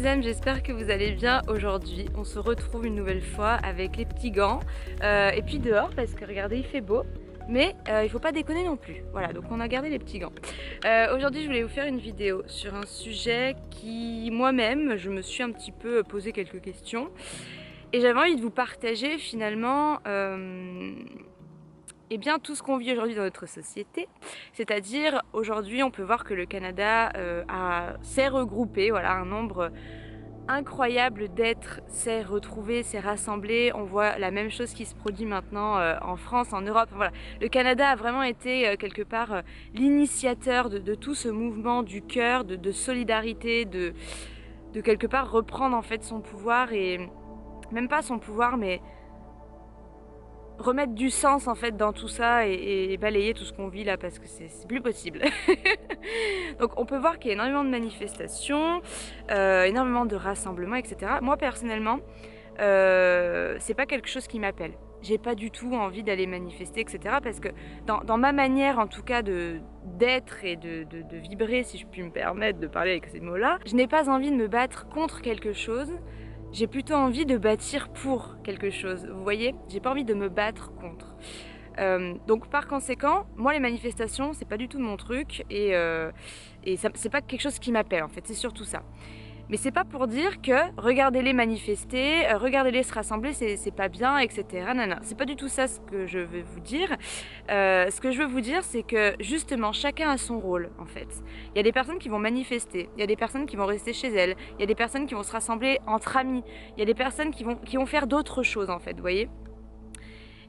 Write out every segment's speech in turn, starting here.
amis, j'espère que vous allez bien aujourd'hui. On se retrouve une nouvelle fois avec les petits gants et puis dehors parce que regardez il fait beau mais il faut pas déconner non plus. Voilà, donc on a gardé les petits gants. Aujourd'hui je voulais vous faire une vidéo sur un sujet qui moi-même je me suis un petit peu posé quelques questions et j'avais envie de vous partager finalement eh bien, tout ce qu'on vit aujourd'hui dans notre société, c'est-à-dire aujourd'hui on peut voir que le Canada s'est regroupé, voilà, un nombre incroyable d'êtres s'est retrouvé, s'est rassemblé. On voit la même chose qui se produit maintenant en France, en Europe. Voilà. Le Canada a vraiment été quelque part l'initiateur de tout ce mouvement du cœur, de solidarité, de quelque part reprendre en fait son pouvoir et même pas son pouvoir mais remettre du sens en fait dans tout ça et balayer tout ce qu'on vit là parce que c'est plus possible. Donc on peut voir qu'il y a énormément de manifestations, énormément de rassemblements, etc. Moi personnellement, c'est pas quelque chose qui m'appelle. J'ai pas du tout envie d'aller manifester, etc. Parce que dans ma manière en tout cas d'être et de vibrer, si je puis me permettre de parler avec ces mots-là, je n'ai pas envie de me battre contre quelque chose. J'ai plutôt envie de bâtir pour quelque chose, vous voyez? J'ai pas envie de me battre contre. Donc par conséquent, moi les manifestations, c'est pas du tout mon truc et c'est pas quelque chose qui m'appelle en fait, c'est surtout ça. Mais c'est pas pour dire que regardez-les manifester, regardez-les se rassembler, c'est pas bien, etc. Non, non, c'est pas du tout ça ce que je veux vous dire. Ce que je veux vous dire, c'est que justement, chacun a son rôle en fait. Il y a des personnes qui vont manifester, il y a des personnes qui vont rester chez elles, il y a des personnes qui vont se rassembler entre amis, il y a des personnes qui vont faire d'autres choses en fait, vous voyez.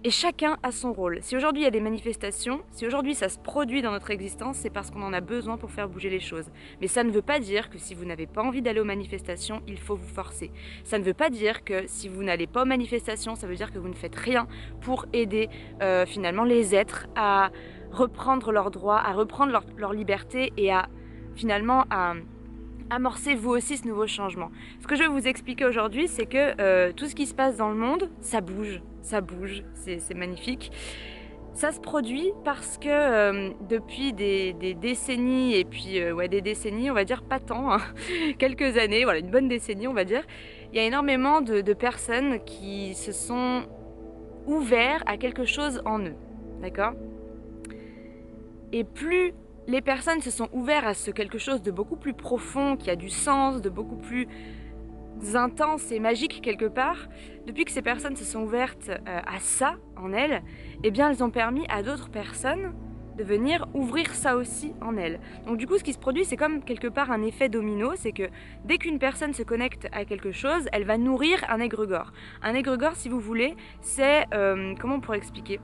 Et chacun a son rôle. Si aujourd'hui il y a des manifestations, si aujourd'hui ça se produit dans notre existence, c'est parce qu'on en a besoin pour faire bouger les choses. Mais ça ne veut pas dire que si vous n'avez pas envie d'aller aux manifestations, il faut vous forcer. Ça ne veut pas dire que si vous n'allez pas aux manifestations, ça veut dire que vous ne faites rien pour aider finalement les êtres à reprendre leurs droits, à reprendre leur liberté et à finalement amorcer vous aussi ce nouveau changement. Ce que je vais vous expliquer aujourd'hui, c'est que tout ce qui se passe dans le monde, ça bouge, c'est magnifique. Ça se produit parce que depuis des décennies, et puis ouais, des décennies, on va dire pas tant, hein, quelques années, voilà, une bonne décennie on va dire, il y a énormément de personnes qui se sont ouverts à quelque chose en eux, d'accord? Et plus les personnes se sont ouvertes à ce quelque chose de beaucoup plus profond, qui a du sens, de beaucoup plus intense et magique quelque part, depuis que ces personnes se sont ouvertes à ça en elles, eh bien elles ont permis à d'autres personnes de venir ouvrir ça aussi en elles. Donc du coup ce qui se produit c'est comme quelque part un effet domino, c'est que dès qu'une personne se connecte à quelque chose, elle va nourrir un égrégore. Un égrégore si vous voulez, c'est, comment on pourrait expliquer,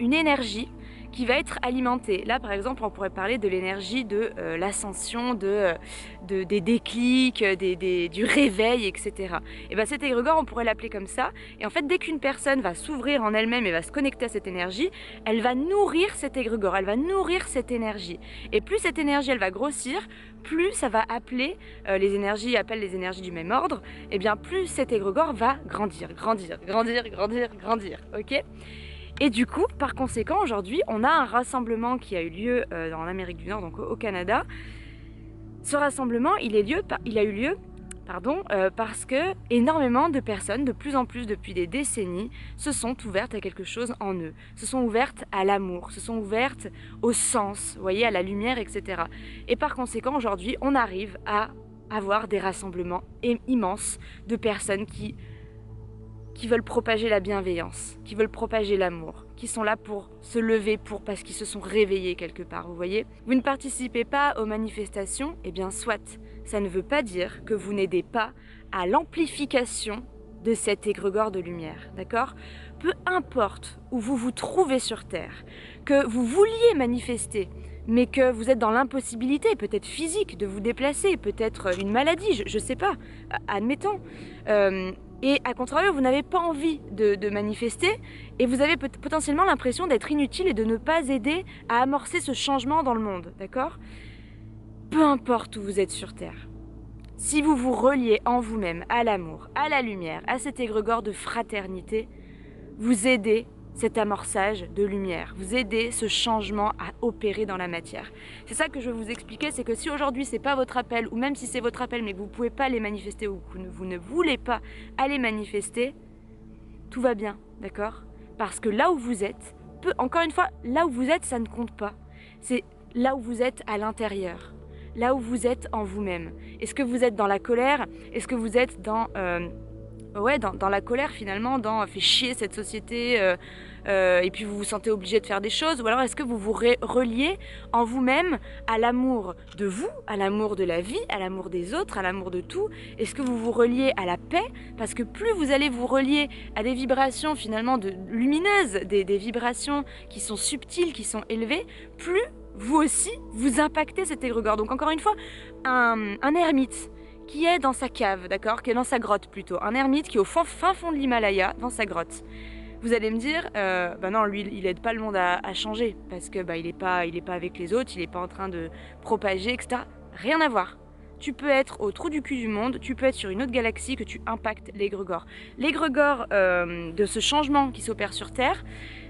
une énergie qui va être alimentée. Là par exemple on pourrait parler de l'énergie de l'ascension, des déclics, du réveil, etc. Et bien cet égrégore on pourrait l'appeler comme ça. Et en fait dès qu'une personne va s'ouvrir en elle-même et va se connecter à cette énergie, elle va nourrir cet égrégore, elle va nourrir cette énergie. Et plus cette énergie elle va grossir, plus ça va appeler, les énergies appellent les énergies du même ordre, et bien plus cet égrégore va grandir, ok? Et du coup, par conséquent, aujourd'hui, on a un rassemblement qui a eu lieu dans l'Amérique du Nord, donc au Canada. Ce rassemblement, il a eu lieu parce que énormément de personnes, de plus en plus depuis des décennies, se sont ouvertes à quelque chose en eux, se sont ouvertes à l'amour, se sont ouvertes au sens, vous voyez, à la lumière, etc. Et par conséquent, aujourd'hui, on arrive à avoir des rassemblements immenses de personnes qui veulent propager la bienveillance, qui veulent propager l'amour, qui sont là pour se lever parce qu'ils se sont réveillés quelque part, vous voyez. Vous ne participez pas aux manifestations, eh bien soit, ça ne veut pas dire que vous n'aidez pas à l'amplification de cet égrégore de lumière, d'accord? Peu importe où vous vous trouvez sur Terre, que vous vouliez manifester, mais que vous êtes dans l'impossibilité, peut-être physique, de vous déplacer, peut-être une maladie, je sais pas, admettons. Et à contrario, vous n'avez pas envie de manifester et vous avez potentiellement l'impression d'être inutile et de ne pas aider à amorcer ce changement dans le monde, d'accord? Peu importe où vous êtes sur Terre, si vous vous reliez en vous-même à l'amour, à la lumière, à cet égrégore de fraternité, vous aidez cet amorçage de lumière, vous aider ce changement à opérer dans la matière. C'est ça que je veux vous expliquer, c'est que si aujourd'hui c'est pas votre appel, ou même si c'est votre appel mais que vous pouvez pas les manifester ou que vous ne voulez pas aller manifester, tout va bien, d'accord? Parce que là où vous êtes, encore une fois, là où vous êtes, ça ne compte pas. C'est là où vous êtes à l'intérieur, là où vous êtes en vous-même. Est-ce que vous êtes dans la colère? Est-ce que vous êtes dans la colère finalement, dans fait chier cette société et puis vous vous sentez obligé de faire des choses, ou alors est-ce que vous vous reliez en vous-même à l'amour de vous, à l'amour de la vie, à l'amour des autres, à l'amour de tout? Est-ce que vous vous reliez à la paix? Parce que plus vous allez vous relier à des vibrations finalement lumineuses, des vibrations qui sont subtiles, qui sont élevées, plus vous aussi vous impactez cet égrégore. Donc encore une fois, un ermite qui est dans sa cave, d'accord, qui est dans sa grotte plutôt, un ermite qui est au fin fond de l'Himalaya, dans sa grotte. Vous allez me dire, bah non, lui, il aide pas le monde à changer, parce que bah, il est pas avec les autres, il est pas en train de propager, etc. Rien à voir. Tu peux être au trou du cul du monde, tu peux être sur une autre galaxie que tu impactes l'égrégore. L'égrégore de ce changement qui s'opère sur Terre,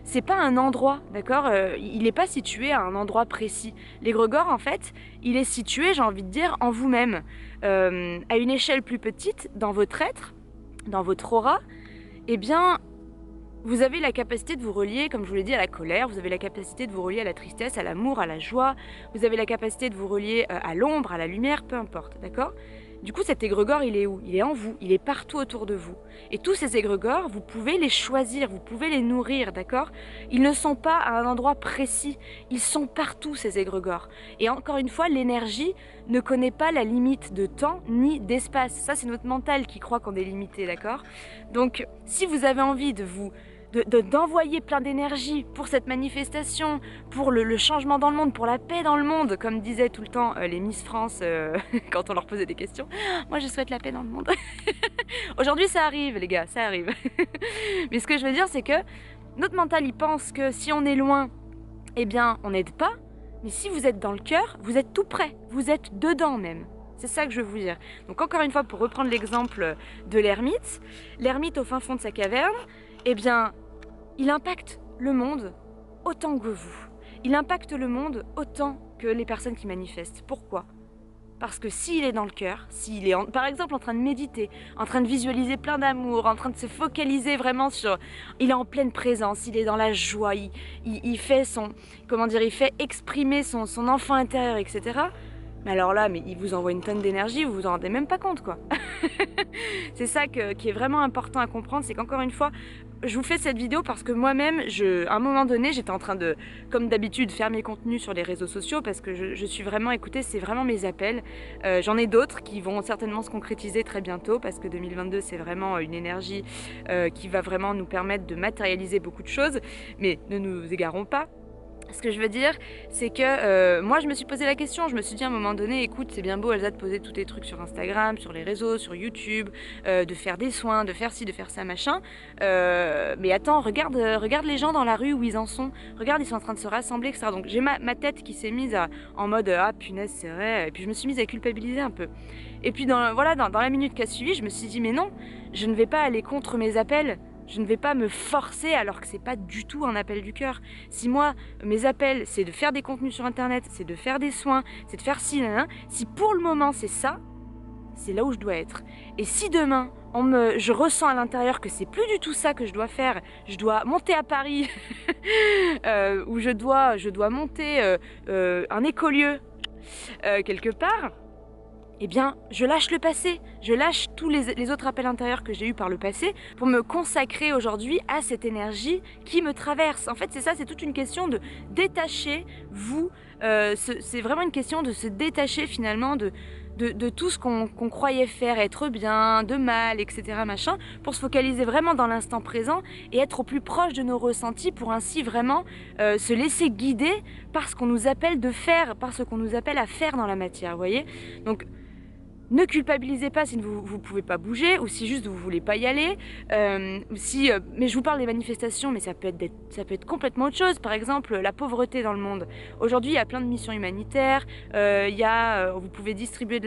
c'est pas un endroit, d'accord, il n'est pas situé à un endroit précis. L'égrégore, en fait, il est situé, j'ai envie de dire, en vous-même. À une échelle plus petite, dans votre être, dans votre aura, eh bien, vous avez la capacité de vous relier, comme je vous l'ai dit, à la colère, vous avez la capacité de vous relier à la tristesse, à l'amour, à la joie, vous avez la capacité de vous relier à l'ombre, à la lumière, peu importe, d'accord? Du coup, cet égrégore, il est où? Il est en vous, il est partout autour de vous. Et tous ces égrégores, vous pouvez les choisir, vous pouvez les nourrir, d'accord? Ils ne sont pas à un endroit précis, ils sont partout, ces égrégores. Et encore une fois, l'énergie ne connaît pas la limite de temps ni d'espace. Ça, c'est notre mental qui croit qu'on est limité, d'accord? Donc, si vous avez envie d'envoyer plein d'énergie pour cette manifestation, pour le changement dans le monde, pour la paix dans le monde, comme disaient tout le temps les Miss France quand on leur posait des questions. Moi, je souhaite la paix dans le monde. Aujourd'hui, ça arrive, les gars, ça arrive. Mais ce que je veux dire, c'est que notre mental, il pense que si on est loin, eh bien, on n'aide pas. Mais si vous êtes dans le cœur, vous êtes tout près, vous êtes dedans même. C'est ça que je veux vous dire. Donc encore une fois, pour reprendre l'exemple de l'ermite au fin fond de sa caverne, eh bien, il impacte le monde autant que vous. Il impacte le monde autant que les personnes qui manifestent. Pourquoi? Parce que s'il est dans le cœur, s'il est par exemple en train de méditer, en train de visualiser plein d'amour, en train de se focaliser vraiment sur... Il est en pleine présence, il est dans la joie, il fait son... Comment dire? Il fait exprimer son enfant intérieur, etc. Mais alors là, il vous envoie une tonne d'énergie, vous vous en rendez même pas compte, quoi. C'est ça qui est vraiment important à comprendre, c'est qu'encore une fois, je vous fais cette vidéo parce que moi-même, à un moment donné, j'étais en train de, comme d'habitude, faire mes contenus sur les réseaux sociaux parce que je suis vraiment, écoutez, c'est vraiment mes appels. J'en ai d'autres qui vont certainement se concrétiser très bientôt parce que 2022, c'est vraiment une énergie qui va vraiment nous permettre de matérialiser beaucoup de choses. Mais ne nous égarons pas. Ce que je veux dire, c'est que moi je me suis posé la question, je me suis dit à un moment donné, écoute, c'est bien beau Elsa de poser tous tes trucs sur Instagram, sur les réseaux, sur YouTube, de faire des soins, de faire ci, de faire ça, machin. Mais attends, regarde les gens dans la rue où ils en sont, regarde, ils sont en train de se rassembler, etc. Donc j'ai ma tête qui s'est mise en mode ah punaise, c'est vrai, et puis je me suis mise à culpabiliser un peu. Et puis dans la minute qui a suivi, je me suis dit mais non, je ne vais pas aller contre mes appels. Je ne vais pas me forcer alors que c'est pas du tout un appel du cœur. Si moi, mes appels, c'est de faire des contenus sur internet, c'est de faire des soins, c'est de faire ci, si pour le moment c'est ça, c'est là où je dois être. Et si demain, je ressens à l'intérieur que c'est plus du tout ça que je dois faire, je dois monter à Paris, ou je dois monter un écolieu quelque part, eh bien, je lâche le passé, je lâche tous les autres appels intérieurs que j'ai eus par le passé pour me consacrer aujourd'hui à cette énergie qui me traverse. En fait, c'est ça, c'est toute une question de détacher vous, c'est vraiment une question de se détacher finalement de tout ce qu'on croyait faire, être bien, de mal, etc. machin, pour se focaliser vraiment dans l'instant présent et être au plus proche de nos ressentis pour ainsi vraiment se laisser guider par ce qu'on nous appelle de faire, par ce qu'on nous appelle à faire dans la matière, vous voyez? Donc, Ne culpabilisez pas si vous ne pouvez pas bouger ou si juste vous voulez pas y aller. Mais je vous parle des manifestations, mais ça peut être complètement autre chose. Par exemple, la pauvreté dans le monde. Aujourd'hui, il y a plein de missions humanitaires. Vous pouvez distribuer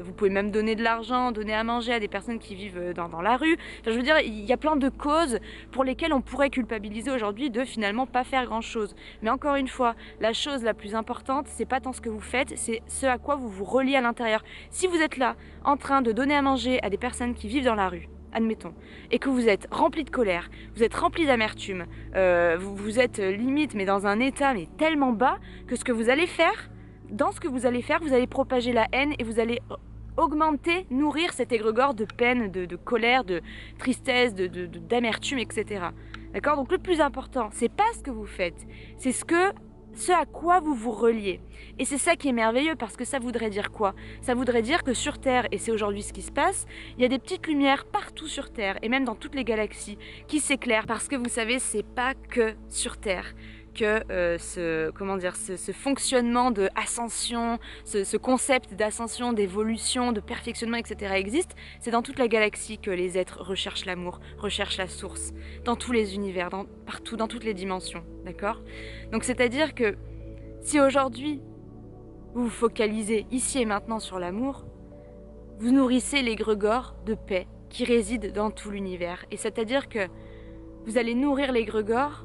vous pouvez même donner de l'argent, donner à manger à des personnes qui vivent dans la rue. Enfin, je veux dire, il y a plein de causes pour lesquelles on pourrait culpabiliser aujourd'hui de finalement pas faire grand-chose. Mais encore une fois, la chose la plus importante, c'est pas tant ce que vous faites, c'est ce à quoi vous vous reliez à l'intérieur. Si vous êtes là, en train de donner à manger à des personnes qui vivent dans la rue, admettons, et que vous êtes rempli de colère, vous êtes rempli d'amertume, vous êtes limite, mais dans un état mais tellement bas que ce que vous allez faire, vous allez propager la haine et vous allez augmenter, nourrir cet égrégore de peine, de colère, de tristesse, d'amertume, etc. D'accord? Donc le plus important, c'est pas ce que vous faites, c'est ce à quoi vous vous reliez. Et c'est ça qui est merveilleux parce que ça voudrait dire quoi? Ça voudrait dire que sur Terre, et c'est aujourd'hui ce qui se passe, il y a des petites lumières partout sur Terre et même dans toutes les galaxies qui s'éclairent parce que vous savez, c'est pas que sur Terre que ce fonctionnement de ascension, ce concept d'ascension, d'évolution, de perfectionnement, etc. existe. C'est dans toute la galaxie que les êtres recherchent l'amour, recherchent la source, dans tous les univers, partout, dans toutes les dimensions, d'accord? Donc c'est-à-dire que si aujourd'hui vous vous focalisez ici et maintenant sur l'amour, vous nourrissez l'égrégore de paix qui réside dans tout l'univers. Et c'est-à-dire que vous allez nourrir l'égrégore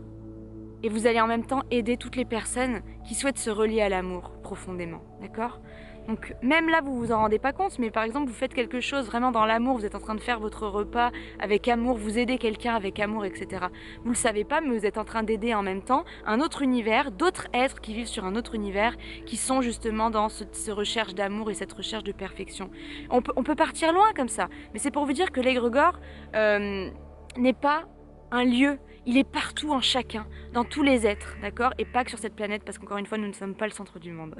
et vous allez en même temps aider toutes les personnes qui souhaitent se relier à l'amour profondément, d'accord? Donc même là, vous vous en rendez pas compte, mais par exemple, vous faites quelque chose vraiment dans l'amour, vous êtes en train de faire votre repas avec amour, vous aidez quelqu'un avec amour, etc. Vous le savez pas, mais vous êtes en train d'aider en même temps un autre univers, d'autres êtres qui vivent sur un autre univers, qui sont justement dans ce recherche d'amour et cette recherche de perfection. On peut partir loin comme ça, mais c'est pour vous dire que l'égrégore n'est pas un lieu, il est partout en chacun, dans tous les êtres, d'accord? Et pas que sur cette planète, parce qu'encore une fois, nous ne sommes pas le centre du monde.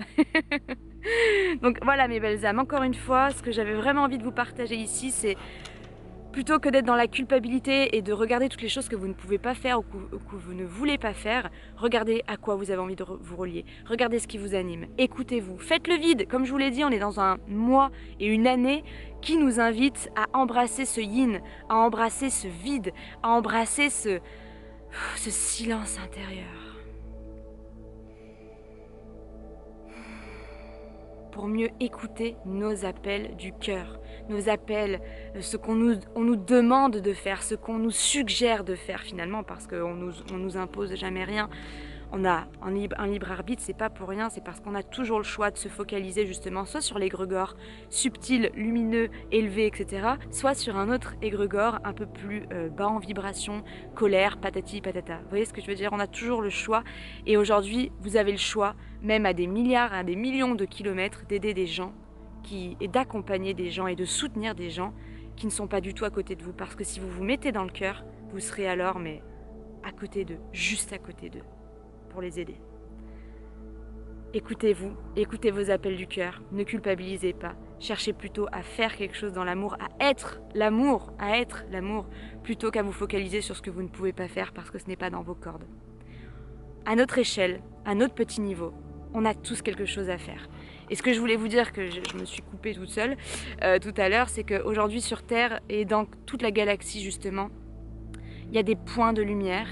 Donc voilà mes belles âmes, encore une fois, ce que j'avais vraiment envie de vous partager ici, c'est plutôt que d'être dans la culpabilité et de regarder toutes les choses que vous ne pouvez pas faire ou que vous ne voulez pas faire, regardez à quoi vous avez envie de vous relier, regardez ce qui vous anime, écoutez-vous, faites le vide. Comme je vous l'ai dit, on est dans un mois et une année qui nous invite à embrasser ce yin, à embrasser ce vide, à embrasser ce silence intérieur. Pour mieux écouter nos appels du cœur, nos appels, ce qu'on nous demande de faire, ce qu'on nous suggère de faire finalement, parce qu'on nous impose jamais rien. On a un libre arbitre, c'est pas pour rien, c'est parce qu'on a toujours le choix de se focaliser justement soit sur l'égrégore subtil, lumineux, élevé, etc. soit sur un autre égrégore un peu plus bas en vibration, colère, patati patata. Vous voyez ce que je veux dire? On a toujours le choix et aujourd'hui vous avez le choix, même à des milliards, à des millions de kilomètres, d'aider des gens et d'accompagner des gens et de soutenir des gens qui ne sont pas du tout à côté de vous. Parce que si vous vous mettez dans le cœur, vous serez alors mais à côté d'eux, juste à côté d'eux, pour les aider. Écoutez-vous, écoutez vos appels du cœur, ne culpabilisez pas, cherchez plutôt à faire quelque chose dans l'amour, à être l'amour, plutôt qu'à vous focaliser sur ce que vous ne pouvez pas faire parce que ce n'est pas dans vos cordes. À notre échelle, à notre petit niveau, on a tous quelque chose à faire. Et ce que je voulais vous dire, que je me suis coupée toute seule tout à l'heure, c'est qu'aujourd'hui sur Terre et dans toute la galaxie justement, il y a des points de lumière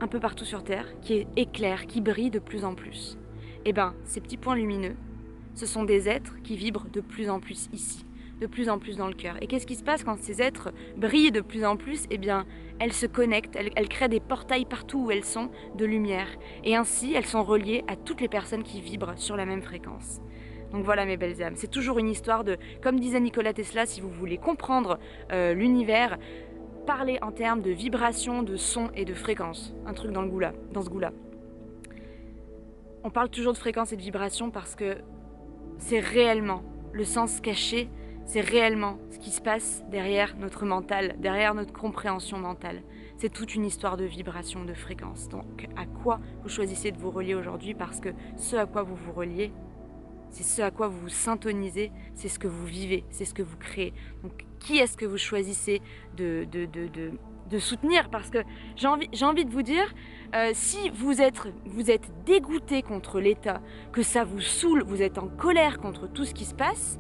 un peu partout sur Terre, qui éclairent, qui brillent de plus en plus. Et bien, ces petits points lumineux, ce sont des êtres qui vibrent de plus en plus ici, de plus en plus dans le cœur. Et qu'est-ce qui se passe quand ces êtres brillent de plus en plus? Eh bien, elles se connectent, elles créent des portails partout où elles sont de lumière. Et ainsi, elles sont reliées à toutes les personnes qui vibrent sur la même fréquence. Donc voilà mes belles âmes, c'est toujours une histoire de, comme disait Nikola Tesla, si vous voulez comprendre l'univers, parler en termes de vibration, de son et de fréquence. Un truc dans ce goût-là. On parle toujours de fréquence et de vibration parce que c'est réellement le sens caché, c'est réellement ce qui se passe derrière notre mental, derrière notre compréhension mentale. C'est toute une histoire de vibration, de fréquence. Donc à quoi vous choisissez de vous relier aujourd'hui? Parce que ce à quoi vous vous reliez, c'est ce à quoi vous vous syntonisez, c'est ce que vous vivez, c'est ce que vous créez. Donc qui est-ce que vous choisissez de soutenir? Parce que j'ai envie de vous dire, si vous êtes dégoûté contre l'État, que ça vous saoule, vous êtes en colère contre tout ce qui se passe,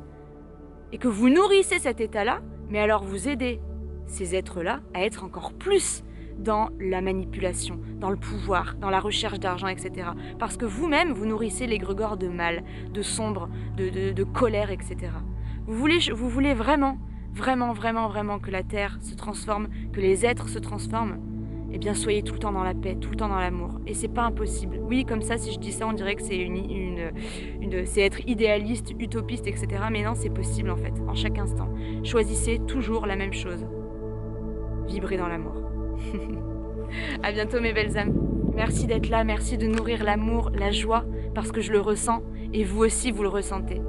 et que vous nourrissez cet état-là, mais alors vous aidez ces êtres-là à être encore plus dans la manipulation, dans le pouvoir, dans la recherche d'argent, etc. Parce que vous-même, vous nourrissez l'égrégore de mal, de sombre, de colère, etc. Vous voulez vraiment, vraiment, vraiment, vraiment que la Terre se transforme, que les êtres se transforment, eh bien soyez tout le temps dans la paix, tout le temps dans l'amour. Et c'est pas impossible. Oui, comme ça, si je dis ça, on dirait que c'est c'est être idéaliste, utopiste, etc. Mais non, c'est possible en fait, en chaque instant. Choisissez toujours la même chose. Vibrez dans l'amour. À bientôt mes belles âmes. Merci d'être là, merci de nourrir l'amour, la joie, parce que je le ressens, et vous aussi vous le ressentez.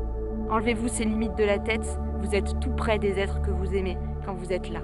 Enlevez-vous ces limites de la tête, vous êtes tout près des êtres que vous aimez quand vous êtes là.